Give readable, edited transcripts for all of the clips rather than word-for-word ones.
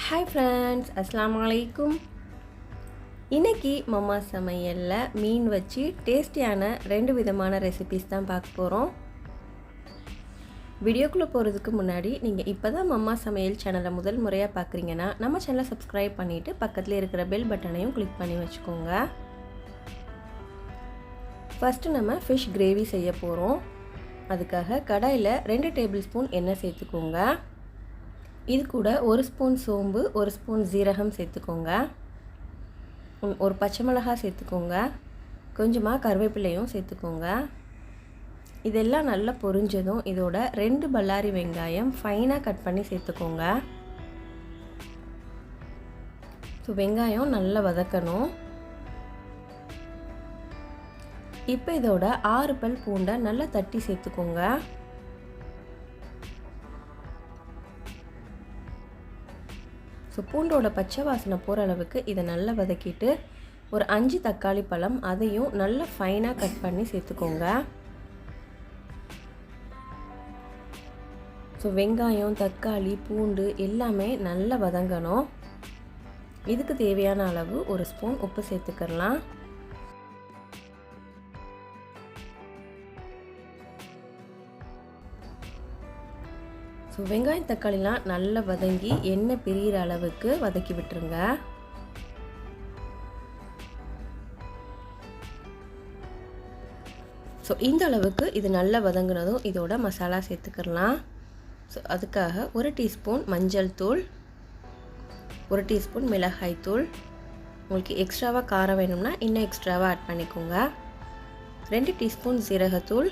Hi friends, அஸ்ஸலாமு அலைக்கும். இன்றைக்கி மம்மா சமையலில் மீன் வச்சு டேஸ்டியான 2 விதமான ரெசிபீஸ் தான் பார்க்க போகிறோம். வீடியோக்குள்ளே போகிறதுக்கு முன்னாடி நீங்கள் இப்போ தான் மம்மா சமையல் சேனலை முதல் முறையாக பார்க்குறீங்கன்னா நம்ம சேனலை சப்ஸ்கிரைப் பண்ணிவிட்டு பக்கத்தில் இருக்கிற பெல் பட்டனையும் கிளிக் பண்ணி வச்சுக்கோங்க. ஃபஸ்ட்டு நம்ம ஃபிஷ் கிரேவி செய்ய போகிறோம். அதுக்காக கடாயில் 2 டேபிள் ஸ்பூன் எண்ணெய் சேர்த்துக்கோங்க. இது கூட 1 ஸ்பூன் சோம்பு, 1 ஸ்பூன் ஜீரகம் சேர்த்துக்கோங்க. ஒரு பச்சை மிளகாய் சேர்த்துக்கோங்க. கொஞ்சமாக கருவேப்பிலையும் சேர்த்துக்கோங்க. இதெல்லாம் நல்லா பொரிஞ்சதும் இதோட 2 பல்லாரி வெங்காயம் ஃபைனாக கட் பண்ணி சேர்த்துக்கோங்க. வெங்காயம் நல்லா வதக்கணும். இப்போ இதோட 6 பல் பூண்டை நல்லா தட்டி சேர்த்துக்கோங்க. பூண்டோட பச்சை வாசனை போகிற அளவுக்கு இதை நல்லா வதக்கிட்டு ஒரு 5 தக்காளி பழம் அதையும் நல்லா ஃபைனாக கட் பண்ணி சேர்த்துக்கோங்க. வெங்காயம், தக்காளி, பூண்டு எல்லாமே நல்லா வதங்கணும். இதுக்கு தேவையான அளவு 1 ஸ்பூன் உப்பு சேர்த்துக்கலாம். வெங்காயம் தக்காளிலாம் நல்லா வதங்கி எண்ணெய் பிரிகிற அளவுக்கு வதக்கி விட்டுருங்க. இந்த அளவுக்கு இது நல்லா வதங்கினதும் இதோட மசாலா சேர்த்துக்கலாம். அதுக்காக 1 டீஸ்பூன் மஞ்சள் தூள், 1 டீஸ்பூன் மிளகாய் தூள். உங்களுக்கு எக்ஸ்ட்ராவாக காரம் வேணும்னா இன்னும் எக்ஸ்ட்ராவாக ஆட் பண்ணிக்கோங்க. 2 டீஸ்பூன் சீரகத்தூள்,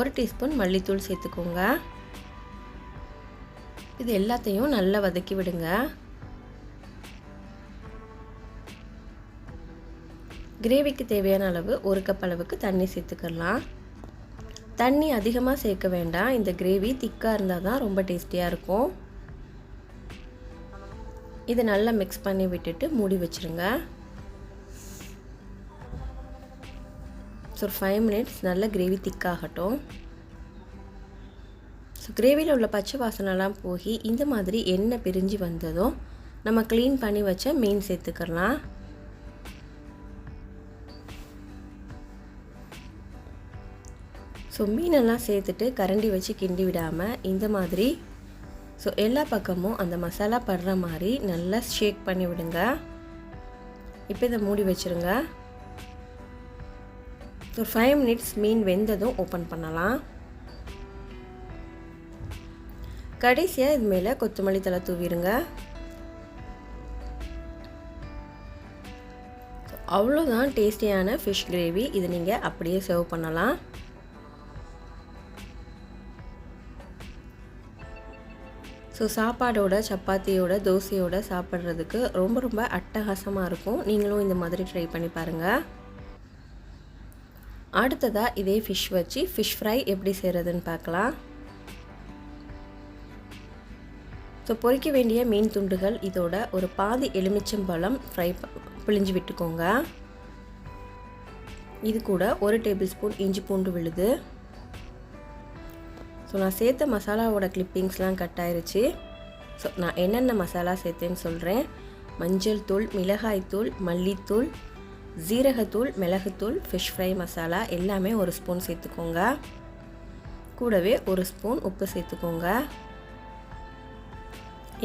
1 டீஸ்பூன் மல்லித்தூள் சேர்த்துக்கோங்க. இது எல்லாத்தையும் நல்லா வதக்கி விடுங்க. கிரேவிக்கு தேவையான அளவு 1 கப் அளவுக்கு தண்ணி சேர்த்துக்கலாம். தண்ணி அதிகமாக சேர்க்க வேண்டாம். இந்த கிரேவி திக்காக இருந்தால் தான் ரொம்ப டேஸ்டியாக இருக்கும். இதை நல்லா மிக்ஸ் பண்ணி விட்டுட்டு மூடி வச்சுருங்க. ஒரு 5 மினிட்ஸ் நல்லா கிரேவி திக்காகட்டும். கிரேவியில் உள்ள பச்சை வாசனைலாம் போய் இந்த மாதிரி எண்ணெய் பிரிஞ்சு வந்ததும் நம்ம க்ளீன் பண்ணி வச்ச மீன் சேர்த்துக்கலாம். மீனெல்லாம் சேர்த்துட்டு கரண்டி வச்சு கிண்டி விடாமல் இந்த மாதிரி எல்லா பக்கமும் அந்த மசாலா படுற மாதிரி நல்லா ஷேக் பண்ணி விடுங்க. இப்போ இதை மூடி வச்சுருங்க. 5 மினிட்ஸ் மீன் வெந்ததும் ஓப்பன் பண்ணலாம். கடைசியாக இது மேலே கொத்தமல்லி தழை தூவிடுங்க. அவ்வளோதான் டேஸ்டியான ஃபிஷ் கிரேவி. இது நீங்கள் அப்படியே சர்வ் பண்ணலாம். சாப்பாடோட, சப்பாத்தியோட, தோசையோட சாப்பிட்றதுக்கு ரொம்ப ரொம்ப அட்டகாசமாக இருக்கும். நீங்களும் இந்த மாதிரி ட்ரை பண்ணி பாருங்கள். அடுத்ததாக இதே ஃபிஷ் வச்சு ஃபிஷ் ஃப்ரை எப்படி செய்கிறதுன்னு பார்க்கலாம். பொரிக்க வேண்டிய மீன் துண்டுகள் இதோட ஒரு பாதி எலுமிச்சம்பழம் பிழிஞ்சு விட்டுக்கோங்க. இது கூட 1 டேபிள் ஸ்பூன் இஞ்சி பூண்டு விழுது. நான் சேர்த்த மசாலாவோட கிளிப்பிங்ஸ்லாம் கட் ஆயிருச்சு. நான் என்னென்ன மசாலா சேர்த்தேன்னு சொல்கிறேன். மஞ்சள் தூள், மிளகாய் தூள், மல்லித்தூள், ஜீரகத்தூள், மிளகுத்தூள், ஃபிஷ் ஃப்ரை மசாலா எல்லாமே 1 ஸ்பூன் சேர்த்துக்கோங்க. கூடவே 1 ஸ்பூன் உப்பு சேர்த்துக்கோங்க.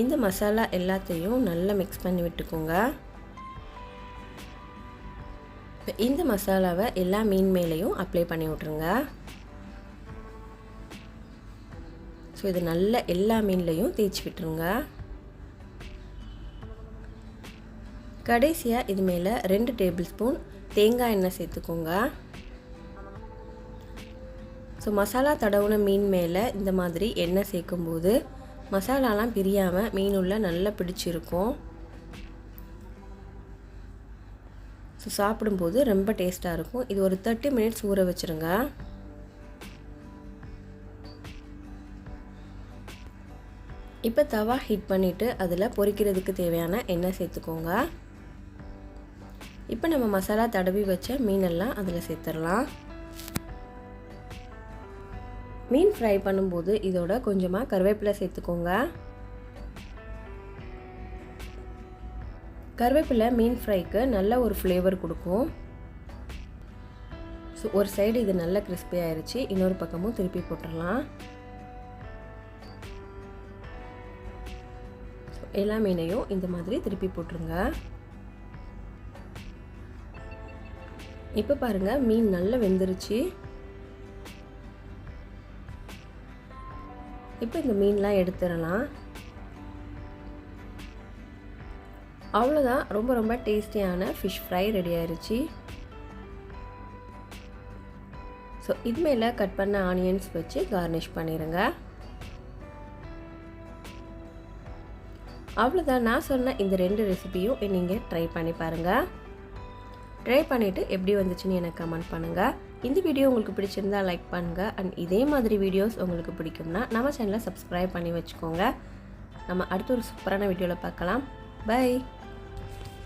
இந்த மசாலா எல்லாத்தையும் நல்லா மிக்ஸ் பண்ணி விட்டுக்கோங்க. இந்த மசாலாவை எல்லா மீன் மேலேயும் அப்ளை பண்ணி விட்ருங்க. இது நல்லா எல்லா மீன்லேயும் தேய்ச்சி விட்டுருங்க. கடைசியாக இது மேலே 2 டேபிள் ஸ்பூன் தேங்காய் எண்ணெய் சேர்த்துக்கோங்க. மசாலா தடவுன மீன் மேலே இந்த மாதிரி எண்ணெய் சேர்க்கும்போது மசாலாலாம் பிரியாமல் மீனுள்ள நல்லா பிடிச்சிருக்கும். சாப்பிடும்போது ரொம்ப டேஸ்ட்டாக இருக்கும். இது ஒரு 30 மினிட்ஸ் ஊற வச்சுருங்க. இப்போ தவா ஹீட் பண்ணிவிட்டு அதில் பொரிக்கிறதுக்கு தேவையான எண்ணெய் சேர்த்துக்கோங்க. இப்போ நம்ம மசாலா தடவி வச்ச மீனெல்லாம் அதில் சேர்த்துடலாம். மீன் ஃப்ரை பண்ணும்போது இதோட கொஞ்சமாக கருவேப்பிலை சேர்த்துக்கோங்க. கருவேப்பிலை மீன் ஃப்ரைக்கு நல்ல ஒரு ஃப்ளேவர் கொடுக்கும். ஸோ ஒரு சைடு இது நல்ல கிறிஸ்பி ஆயிடுச்சு, இன்னொரு பக்கமும் திருப்பி போட்டுடலாம். ஸோ எல்லா மீனையும் இந்த மாதிரி திருப்பி போட்டுருங்க. இப்போ பாருங்கள், மீன் நல்லா வெந்துருச்சு. இப்போ இந்த மீன்லாம் எடுத்துடலாம். அவ்வளோதான், ரொம்ப ரொம்ப டேஸ்டியான ஃபிஷ் ஃப்ரை ரெடி ஆயிடுச்சு. ஸோ இது மேலே கட் பண்ண ஆனியன்ஸ் வச்சு கார்னிஷ் பண்ணிடுங்க. அவ்வளோதான், நான் சொன்ன இந்த 2 ரெசிபியும் நீங்கள் ட்ரை பண்ணி பாருங்கள். ட்ரை பண்ணிவிட்டு எப்படி வந்துச்சுன்னு எனக்கு கமெண்ட் பண்ணுங்கள். இந்த வீடியோ உங்களுக்கு பிடிச்சிருந்தா லைக் பண்ணுங்கள். அண்ட் இதே மாதிரி வீடியோஸ் உங்களுக்கு பிடிக்கும்னா நம்ம சேனலை சப்ஸ்கிரைப் பண்ணி வச்சுக்கோங்க. நம்ம அடுத்த ஒரு சூப்பரான வீடியோவில் பார்க்கலாம். பை.